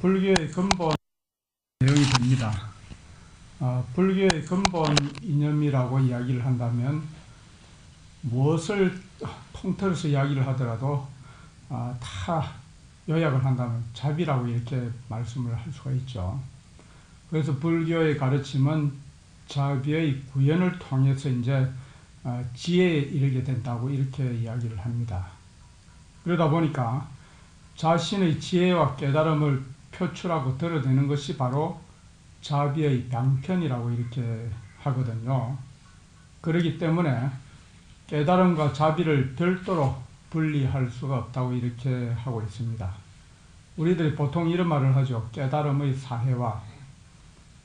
불교의 근본 내용이 됩니다. 불교의 근본 이념이라고 이야기를 한다면 무엇을 통틀어서 이야기를 하더라도 다 요약을 한다면 자비라고 이렇게 말씀을 할 수가 있죠. 그래서 불교의 가르침은 자비의 구현을 통해서 이제 지혜에 이르게 된다고 이렇게 이야기를 합니다. 그러다 보니까 자신의 지혜와 깨달음을 표출하고 드러내는 것이 바로 자비의 양편이라고 이렇게 하거든요. 그렇기 때문에 깨달음과 자비를 별도로 분리할 수가 없다고 이렇게 하고 있습니다. 우리들이 보통 이런 말을 하죠. 깨달음의 사해와,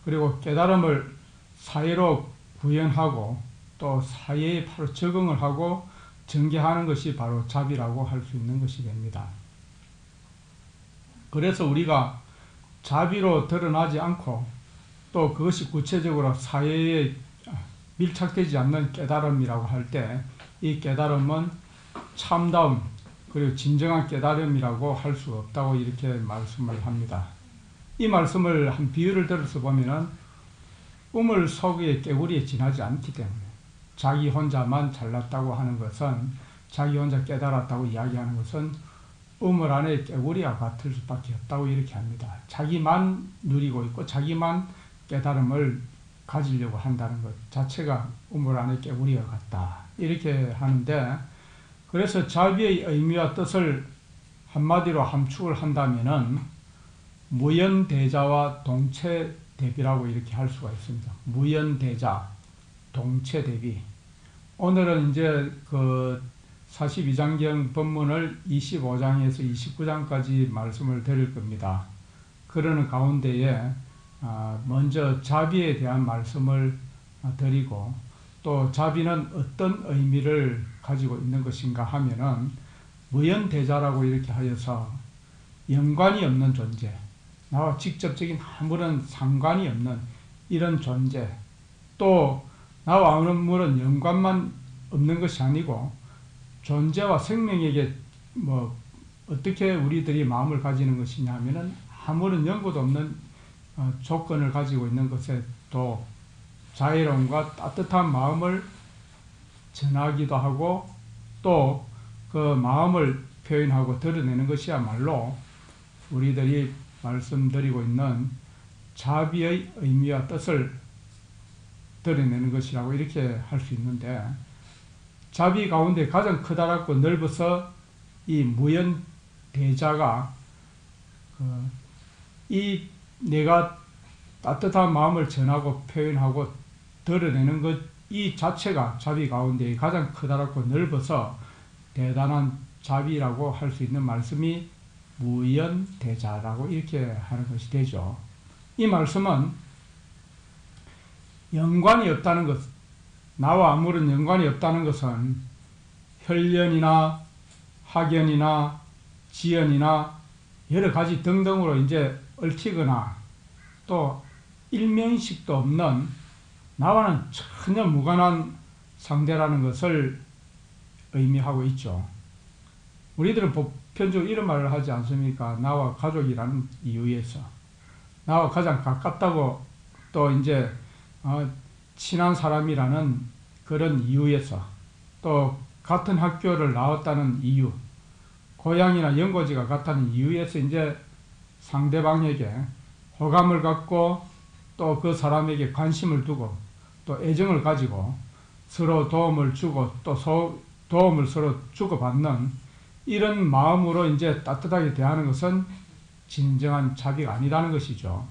그리고 깨달음을 사해로 구현하고 또 사해에 바로 적응을 하고 전개하는 것이 바로 자비라고 할 수 있는 것이 됩니다. 그래서 우리가 자비로 드러나지 않고 또 그것이 구체적으로 사회에 밀착되지 않는 깨달음이라고 할 때 이 깨달음은 참다움 그리고 진정한 깨달음이라고 할 수 없다고 이렇게 말씀을 합니다. 이 말씀을 한 비유를 들어서 보면은 우물 속의 깨구리에 지나지 않기 때문에 자기 혼자만 잘났다고 하는 것은, 자기 혼자 깨달았다고 이야기하는 것은 우물 안에 깨구리와 같을 수밖에 없다고 이렇게 합니다. 자기만 누리고 있고 자기만 깨달음을 가지려고 한다는 것 자체가 우물 안에 깨구리와 같다 이렇게 하는데, 그래서 자비의 의미와 뜻을 한마디로 함축을 한다면은 무연대자와 동체대비라고 이렇게 할 수가 있습니다. 무연대자, 동체대비. 오늘은 이제 그 42장경 법문을 25장에서 29장까지 말씀을 드릴 겁니다. 그러는 가운데에 먼저 자비에 대한 말씀을 드리고, 또 자비는 어떤 의미를 가지고 있는 것인가 하면은 무연대자라고 이렇게 하여서 연관이 없는 존재, 나와 직접적인 아무런 상관이 없는 이런 존재, 또 나와 아무런 연관만 없는 것이 아니고 존재와 생명에게 어떻게 우리들이 마음을 가지는 것이냐 하면은 아무런 연고도 없는 조건을 가지고 있는 것에 또 자애로움과 따뜻한 마음을 전하기도 하고 또 그 마음을 표현하고 드러내는 것이야말로 우리들이 말씀드리고 있는 자비의 의미와 뜻을 드러내는 것이라고 이렇게 할 수 있는데, 자비 가운데 가장 크다랗고 넓어서 이 무연대자가 이 내가 따뜻한 마음을 전하고 표현하고 드러내는 것 이 자체가 자비 가운데 가장 크다랗고 넓어서 대단한 자비라고 할 수 있는 말씀이 무연대자라고 이렇게 하는 것이 되죠. 이 말씀은 연관이 없다는 것, 나와 아무런 연관이 없다는 것은 혈연이나 학연이나 지연이나 여러 가지 등등으로 이제 얽히거나 또 일면식도 없는 나와는 전혀 무관한 상대라는 것을 의미하고 있죠. 우리들은 보편적으로 이런 말을 하지 않습니까? 나와 가족이라는 이유에서, 나와 가장 가깝다고 또 이제 친한 사람이라는 그런 이유에서, 또 같은 학교를 나왔다는 이유, 고향이나 연고지가 같다는 이유에서 이제 상대방에게 호감을 갖고 또 그 사람에게 관심을 두고 또 애정을 가지고 서로 도움을 주고 또 도움을 서로 주고받는 이런 마음으로 이제 따뜻하게 대하는 것은 진정한 자비가 아니라는 것이죠.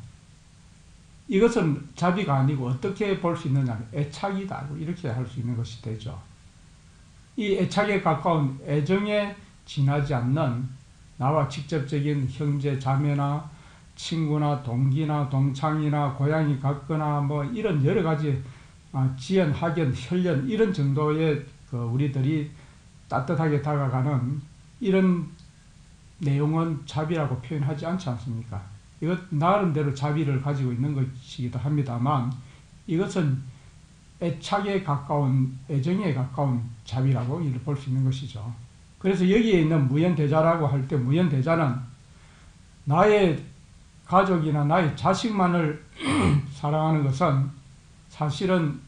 이것은 자비가 아니고 어떻게 볼 수 있느냐 하면 애착이다 이렇게 할 수 있는 것이 되죠. 이 애착에 가까운 애정에 지나지 않는 나와 직접적인 형제 자매나 친구나 동기나 동창이나 고향이 같거나 이런 여러 가지 지연, 학연, 혈연 이런 정도의 우리들이 따뜻하게 다가가는 이런 내용은 자비라고 표현하지 않지 않습니까? 이것 나름대로 자비를 가지고 있는 것이기도 합니다만 이것은 애착에 가까운, 애정에 가까운 자비라고 볼 수 있는 것이죠. 그래서 여기에 있는 무연대자라고 할 때 무연대자는 나의 가족이나 나의 자식만을 사랑하는 것은 사실은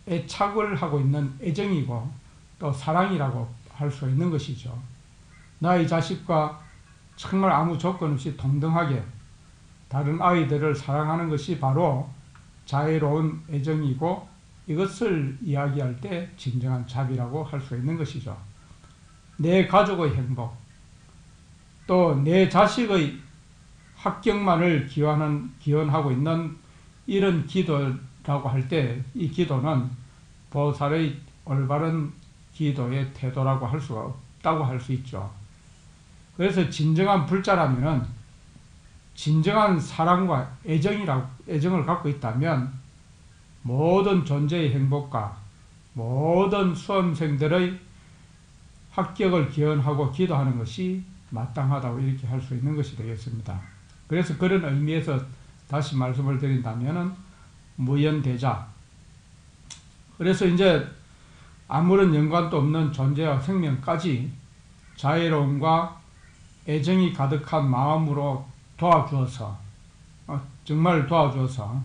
애착을 하고 있는 애정이고 또 사랑이라고 할 수 있는 것이죠. 나의 자식과 정말 아무 조건 없이 동등하게 다른 아이들을 사랑하는 것이 바로 자애로운 애정이고 이것을 이야기할 때 진정한 자비라고 할 수 있는 것이죠. 내 가족의 행복, 또 내 자식의 합격만을 기원하고 있는 이런 기도라고 할 때 이 기도는 보살의 올바른 기도의 태도라고 할 수가 없다고 할 수 있죠. 그래서 진정한 불자라면은 진정한 사랑과 애정을 갖고 있다면 모든 존재의 행복과 모든 수험생들의 합격을 기원하고 기도하는 것이 마땅하다고 이렇게 할 수 있는 것이 되겠습니다. 그래서 그런 의미에서 다시 말씀을 드린다면은 무연대자. 그래서 이제 아무런 연관도 없는 존재와 생명까지 자애로움과 애정이 가득한 마음으로 도와주어서 정말 도와주어서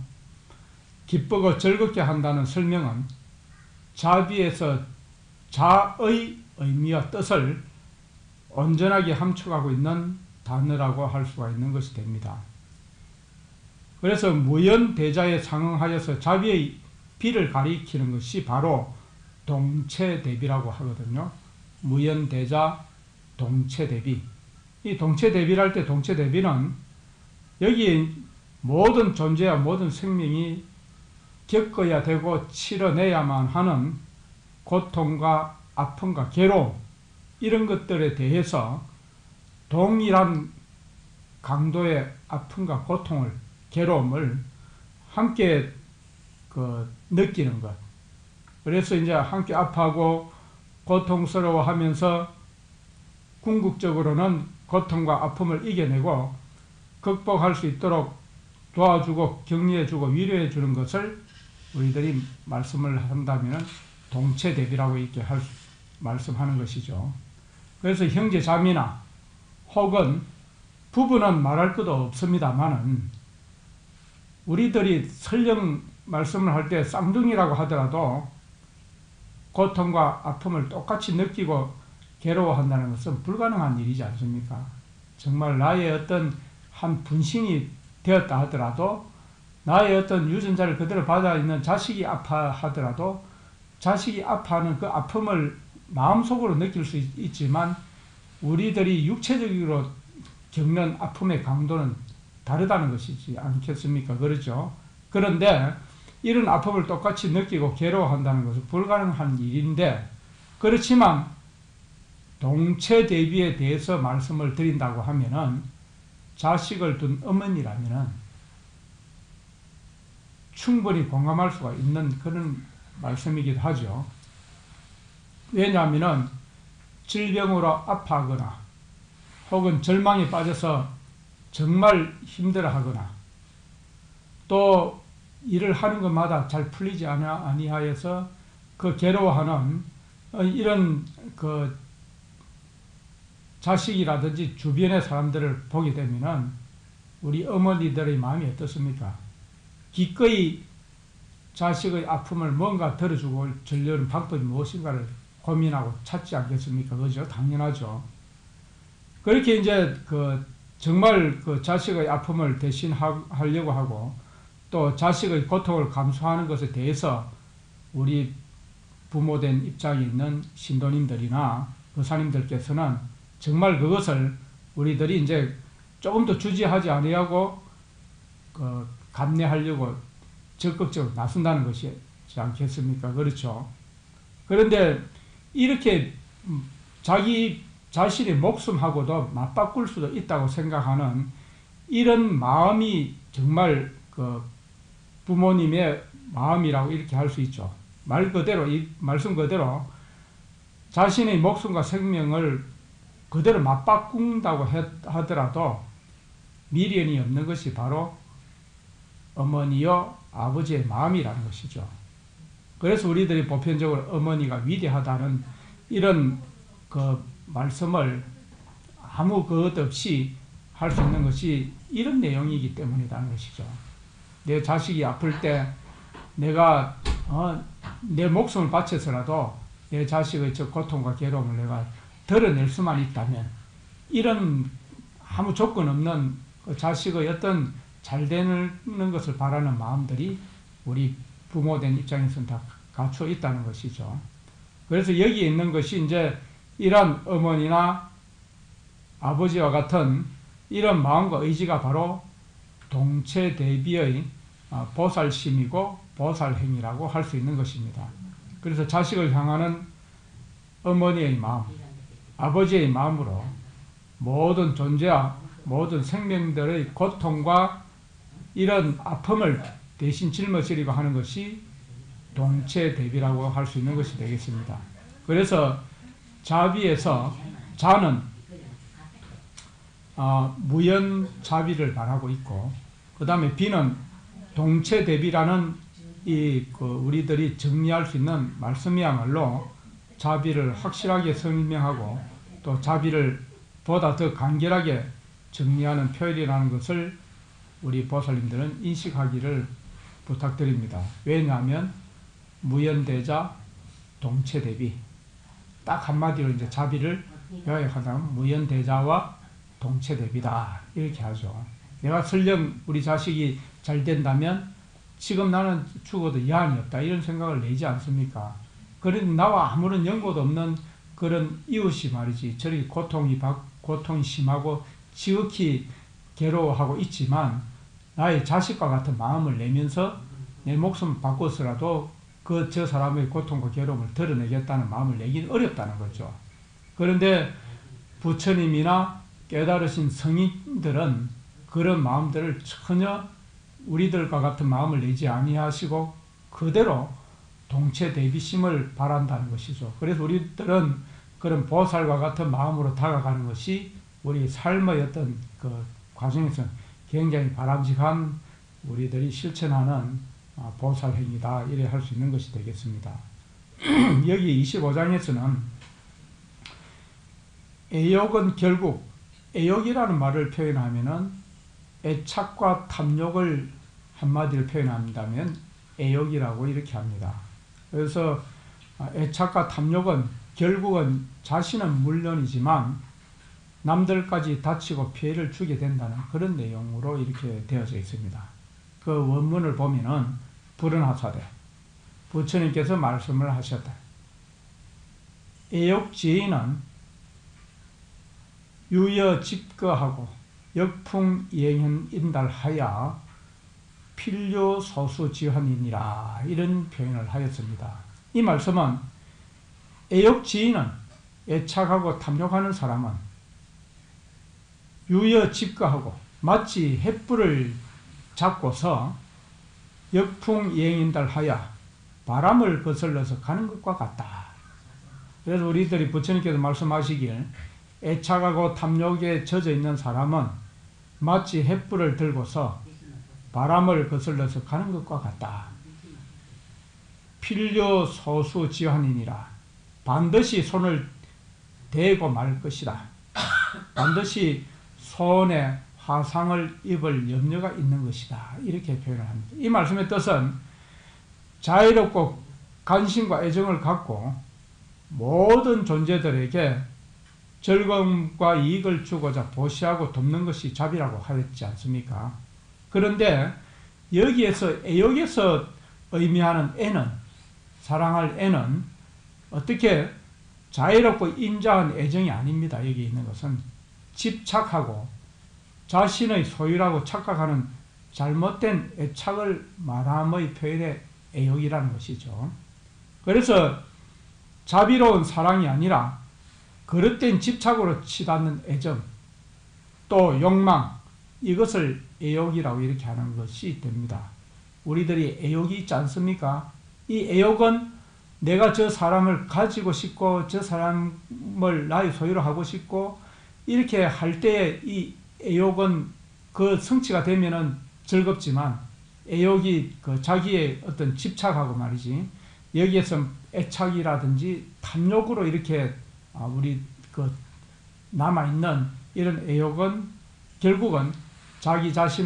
기쁘고 즐겁게 한다는 설명은 자비에서 자의 의미와 뜻을 온전하게 함축하고 있는 단어라고 할 수가 있는 것이 됩니다. 그래서 무연대자에 상응하여서 자비의 비를 가리키는 것이 바로 동체대비라고 하거든요. 무연대자 동체대비. 이 동체대비를 할 때 동체대비는 여기 모든 존재와 모든 생명이 겪어야 되고 치러내야만 하는 고통과 아픔과 괴로움 이런 것들에 대해서 동일한 강도의 아픔과 고통을 괴로움을 함께 느끼는 것. 그래서 이제 함께 아파하고 고통스러워하면서 궁극적으로는 고통과 아픔을 이겨내고 극복할 수 있도록 도와주고 격려해주고 위로해주는 것을 우리들이 말씀을 한다면 동체대비라고 이렇게 말씀하는 것이죠. 그래서 형제 자매나 혹은 부부는 말할 것도 없습니다만은 우리들이 설령 말씀을 할 때 쌍둥이라고 하더라도 고통과 아픔을 똑같이 느끼고 괴로워한다는 것은 불가능한 일이지 않습니까? 정말 나의 어떤 한 분신이 되었다 하더라도 나의 어떤 유전자를 그대로 받아 있는 자식이 아파하더라도 자식이 아파하는 그 아픔을 마음속으로 느낄 수 있지만 우리들이 육체적으로 겪는 아픔의 강도는 다르다는 것이지 않겠습니까? 그렇죠? 그런데 이런 아픔을 똑같이 느끼고 괴로워한다는 것은 불가능한 일인데 그렇지만 동체 대비에 대해서 말씀을 드린다고 하면은 자식을 둔 어머니라면은 충분히 공감할 수가 있는 그런 말씀이기도 하죠. 왜냐하면은 질병으로 아파하거나 혹은 절망에 빠져서 정말 힘들어하거나 또 일을 하는 것마다 잘 풀리지 아니하여서 그 괴로워하는 이런 그 자식이라든지 주변의 사람들을 보게 되면은 우리 어머니들의 마음이 어떻습니까? 기꺼이 자식의 아픔을 뭔가 들어주고 주려는 방법이 무엇인가를 고민하고 찾지 않겠습니까? 그죠? 당연하죠. 그렇게 이제 정말 그 자식의 아픔을 대신하려고 하고 또 자식의 고통을 감수하는 것에 대해서 우리 부모된 입장에 있는 신도님들이나 의사님들께서는 정말 그것을 우리들이 이제 조금 더 주지하지 아니하고 감내하려고 적극적으로 나선다는 것이지 않겠습니까? 그렇죠. 그런데 이렇게 자기 자신의 목숨하고도 맞바꿀 수도 있다고 생각하는 이런 마음이 정말 부모님의 마음이라고 이렇게 할 수 있죠. 말 그대로, 이 말씀 그대로 자신의 목숨과 생명을 그대로 맞바꾼다고 하더라도 미련이 없는 것이 바로 어머니요 아버지의 마음이라는 것이죠. 그래서 우리들이 보편적으로 어머니가 위대하다는 이런 말씀을 아무 것 없이 할 수 있는 것이 이런 내용이기 때문이라는 것이죠. 내 자식이 아플 때 내가 내 목숨을 바쳐서라도 내 자식의 저 고통과 괴로움을 내가 덜어낼 수만 있다면, 이런 아무 조건 없는 그 자식의 어떤 잘 되는 것을 바라는 마음들이 우리 부모된 입장에서는 다 갖춰 있다는 것이죠. 그래서 여기에 있는 것이 이제 이런 어머니나 아버지와 같은 이런 마음과 의지가 바로 동체대비의 보살심이고 보살행위라고 할 수 있는 것입니다. 그래서 자식을 향하는 어머니의 마음, 아버지의 마음으로 모든 존재와 모든 생명들의 고통과 이런 아픔을 대신 짊어지려고 하는 것이 동체대비라고 할 수 있는 것이 되겠습니다. 그래서 자비에서 자는 무연자비를 말하고 있고, 그 다음에 비는 동체대비라는 우리들이 정리할 수 있는 말씀이야말로 자비를 확실하게 설명하고 또 자비를 보다 더 간결하게 정리하는 표현이라는 것을 우리 보살님들은 인식하기를 부탁드립니다. 왜냐하면 무연대자 동체대비, 딱 한마디로 이제 자비를 요약하자면 무연대자와 동체대비다 이렇게 하죠. 내가 설령 우리 자식이 잘 된다면 지금 나는 죽어도 이한이 없다 이런 생각을 내지 않습니까? 그런데 나와 아무런 연고도 없는 그런 이웃이 말이지 저렇게 고통이 심하고 지극히 괴로워하고 있지만 나의 자식과 같은 마음을 내면서 내 목숨을 바꿔서라도 저 사람의 고통과 괴로움을 덜어내겠다는 마음을 내기는 어렵다는 거죠. 그런데 부처님이나 깨달으신 성인들은 그런 마음들을 전혀 우리들과 같은 마음을 내지 아니하시고 그대로 동체대비심을 바란다는 것이죠. 그래서 우리들은 그런 보살과 같은 마음으로 다가가는 것이 우리 삶의 어떤 그 과정에서 굉장히 바람직한 우리들이 실천하는 보살행위다 이래 할 수 있는 것이 되겠습니다. 여기 25장에서는 애욕은 결국, 애욕이라는 말을 표현하면은 애착과 탐욕을 한마디로 표현한다면 애욕이라고 이렇게 합니다. 그래서 애착과 탐욕은 결국은 자신은 물론이지만 남들까지 다치고 피해를 주게 된다는 그런 내용으로 이렇게 되어져 있습니다. 그 원문을 보면은 불은하사대 부처님께서 말씀을 하셨다. 애욕지인은 유여집거하고 역풍이행인달하여 필요소수지환이니라 이런 표현을 하였습니다. 이 말씀은 애욕지인은 애착하고 탐욕하는 사람은 유여집거하고 마치 횃불을 잡고서 역풍이행인달하여 바람을 거슬러서 가는 것과 같다. 그래서 우리들이 부처님께서 말씀하시길 애착하고 탐욕에 젖어 있는 사람은 마치 횃불을 들고서 바람을 거슬러서 가는 것과 같다. 필요소수지환이니라. 반드시 손을 대고 말 것이다. 반드시 손에 화상을 입을 염려가 있는 것이다. 이렇게 표현을 합니다. 이 말씀의 뜻은 자애롭고 관심과 애정을 갖고 모든 존재들에게 즐거움과 이익을 주고자 보시하고 돕는 것이 자비라고 하였지 않습니까? 그런데 여기에서 애욕에서 의미하는 애는, 사랑할 애는 어떻게 자애롭고 인자한 애정이 아닙니다. 여기 있는 것은 집착하고 자신의 소유라고 착각하는 잘못된 애착을 말함의 표현의 애욕이라는 것이죠. 그래서 자비로운 사랑이 아니라 그릇된 집착으로 치닫는 애정, 또 욕망, 이것을 애욕이라고 이렇게 하는 것이 됩니다. 우리들이 애욕이 있지 않습니까? 이 애욕은 내가 저 사람을 가지고 싶고 저 사람을 나의 소유로 하고 싶고 이렇게 할 때에 이 애욕은 그 성취가 되면은 즐겁지만 애욕이 그 자기의 어떤 집착하고 말이지 여기에서 애착이라든지 탐욕으로 이렇게 우리 그 남아있는 이런 애욕은 결국은 자기 자신은